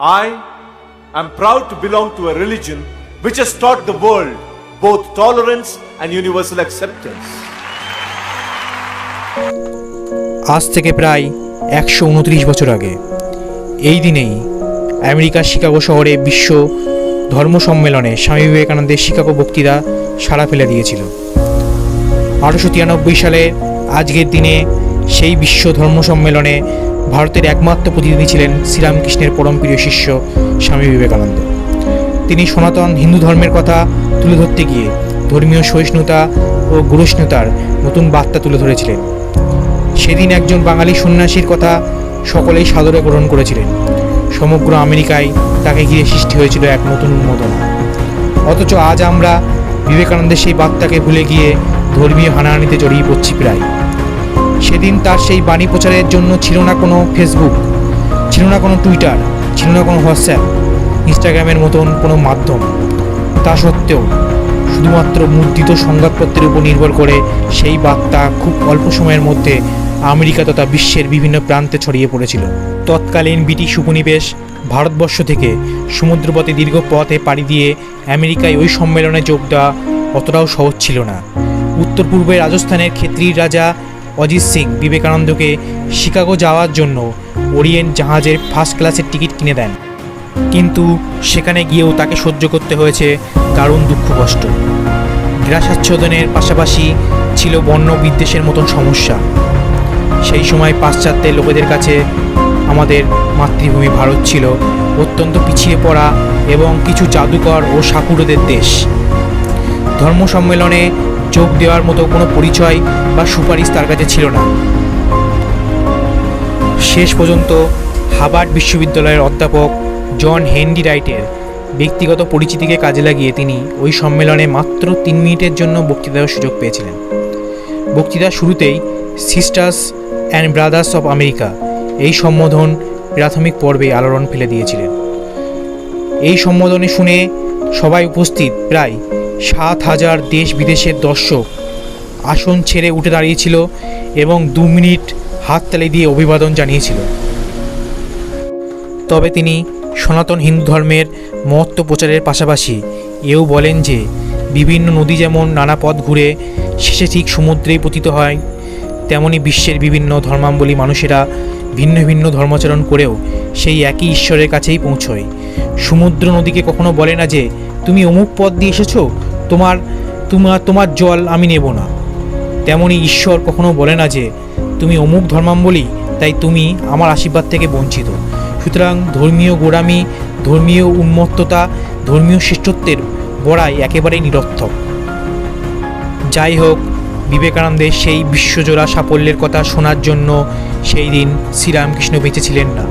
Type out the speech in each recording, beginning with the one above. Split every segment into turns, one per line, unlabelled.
I am proud to belong to a religion which has taught the world both tolerance and universal acceptance.
আজ থেকে প্রায় 129 বছর আগে এই দিনেই আমেরিকার শিকাগো শহরে বিশ্ব ধর্ম সম্মেলনে স্বামী বিবেকানন্দের শিকাগো বক্তৃতা সাড়া ফেলে দিয়েছিল। 1893 সালে আজকের দিনে সেই বিশ্ব ধর্ম সম্মেলনে ভারতের একমাত্র প্রতিনিধি ছিলেন শ্রীরামকৃষ্ণের পরমপ্রিয় শিষ্য স্বামী বিবেকানন্দ। তিনি সনাতন হিন্দু ধর্মের কথা তুলে ধরতে গিয়ে ধর্মীয় সহিষ্ণুতা ও গুরুষ্ণুতার নতুন বার্তা তুলে ধরেছিলেন। সেদিন একজন বাঙালি সন্ন্যাসীর কথা সকলেই সাদরে গ্রহণ করেছিলেন। সমগ্র আমেরিকায় তাকে ঘিরে সৃষ্টি হয়েছিল এক নতুন উন্মাদনা। অথচ আজ আমরা বিবেকানন্দের সেই বার্তাকে ভুলে গিয়ে ধর্মীয় হানাহানিতে জড়িয়ে পড়ছি প্রায়। সেদিন তার সেই বাণী প্রচারের জন্য ছিল না কোনো ফেসবুক, ছিল না কোনো টুইটার, ছিল না কোনো হোয়াটসঅ্যাপ, ইনস্টাগ্রামের মতন কোনো মাধ্যম। তা সত্ত্বেও শুধুমাত্র মুদ্রিত সংবাদপত্রের উপর নির্ভর করে সেই বার্তা খুব অল্প সময়ের মধ্যে আমেরিকা তথা বিশ্বের বিভিন্ন প্রান্তে ছড়িয়ে পড়েছিল। তৎকালীন ব্রিটিশ উপনিবেশ ভারতবর্ষ থেকে সমুদ্রপথে দীর্ঘ পথে পাড়ি দিয়ে আমেরিকায় ওই সম্মেলনে যোগ দেওয়া অতটাও সহজ ছিল না। উত্তর পূর্বে রাজস্থানের ক্ষেত্রীর রাজা অজিত সিং বিবেকানন্দকে শিকাগো যাওয়ার জন্য ওরিয়েন্ট জাহাজের ফার্স্ট ক্লাসের টিকিট কিনে দেন, কিন্তু সেখানে গিয়েও তাকে সহ্য করতে হয়েছে দারুণ দুঃখ কষ্ট। গ্রাসাচ্ছাদনের পাশাপাশি ছিল বর্ণ বিদ্বেষের মতন সমস্যা। সেই সময় পাশ্চাত্যের লোকেদের কাছে আমাদের মাতৃভূমি ভারত ছিল অত্যন্ত পিছিয়ে পড়া এবং কিছু জাদুকর ও সাকুরদের দেশ। ধর্ম সম্মেলনে যোগ দেওয়ার মতো কোনো পরিচয় বা সুপারিশ তার কাছে ছিল না। শেষ পর্যন্ত হার্ভার্ড বিশ্ববিদ্যালয়ের অধ্যাপক জন হেনরি রাইটের ব্যক্তিগত পরিচিতিকে কাজে লাগিয়ে তিনি ওই সম্মেলনে মাত্র 3 মিনিটের জন্য বক্তৃতা দেওয়ার সুযোগ পেয়েছিলেন। বক্তৃতার শুরুতেই sisters and brothers of America এই সম্বোধন প্রাথমিক পর্বে আলোড়ন ফেলে দিয়েছিলেন। এই সম্বোধনে শুনে সবাই উপস্থিত প্রায় 7,000 দেশ বিদেশের দর্শক আসন ছেড়ে উঠে দাঁড়িয়েছিল এবং 2 মিনিট হাততালি দিয়ে অভিবাদন জানিয়েছিল। তবে তিনি সনাতন হিন্দু ধর্মের মহত্ব প্রচারের পাশাপাশি এও বলেন যে বিভিন্ন নদী যেমন নানা পথ ঘুরে শেষে ঠিক সমুদ্রেই পতিত হয়, তেমনি বিশ্বের বিভিন্ন ধর্মাবলম্বী মানুষেরা ভিন্ন ভিন্ন ধর্মাচরণ করেও সেই একই ঈশ্বরের কাছেই পৌঁছয়। সমুদ্র নদীকে কখনো বলে না যে তুমি অমুক পথ দিয়ে এসেছো, তোমার জল আমি নেব না। তেমনি ঈশ্বর কখনো বলে না যে তুমি অমুক ধর্মাবলম্বী, তাই তুমি আমার আশীর্বাদ থেকে বঞ্চিত। সুতরাং ধর্মীয় গোড়ামি, ধর্মীয় উন্মত্ততা, ধর্মীয় শ্রেষ্ঠত্বের বড়াই একেবারেই নিরর্থক। যাই হোক, বিবেকানন্দের সেই বিশ্বজোড়া সাফল্যের কথা শোনার জন্য সেই দিন শ্রীরামকৃষ্ণ বেঁচে ছিলেন না।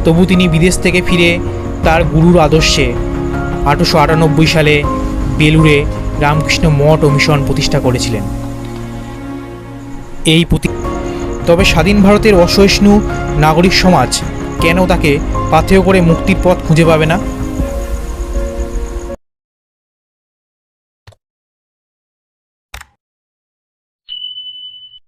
তবু তিনি বিদেশ থেকে ফিরে তার গুরুর আদর্শে 1898 সালে বেলুড়ে রামকৃষ্ণ মঠ ও মিশন প্রতিষ্ঠা করেছিলেন। তবে স্বাধীন ভারতের অসহিষ্ণু নাগরিক সমাজ কেন তাকে পাথেয় করে মুক্তির পথ খুঁজে পাবে না?